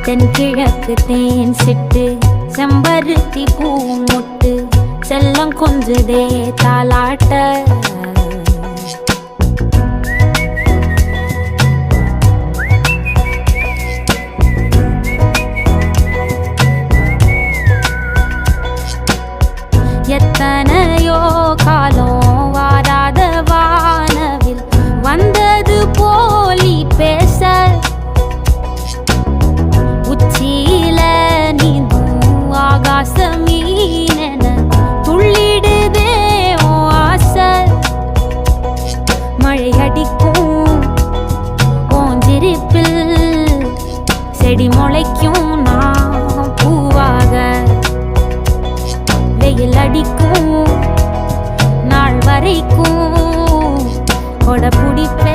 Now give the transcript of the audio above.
தென்கிழக்கு தேன் சிட்டு செம்பருத்தி பூ முட்டு செல்லம் கொஞ்சதே தாலாட்ட எத்தனையோ காலம் வாராத வானவில் வந்தது போலி பேச உச்சியில நீந்தும் ஆகாச மீனென துள்ளிடுதே உன் ஆசை மழை அடிக்கும் உன் சிரிப்பில் செடி முளைக்கும் நான் பூவாக வெயில் அடிக்கும் நாள் வரைக்கும் கொடை பிடிப்ப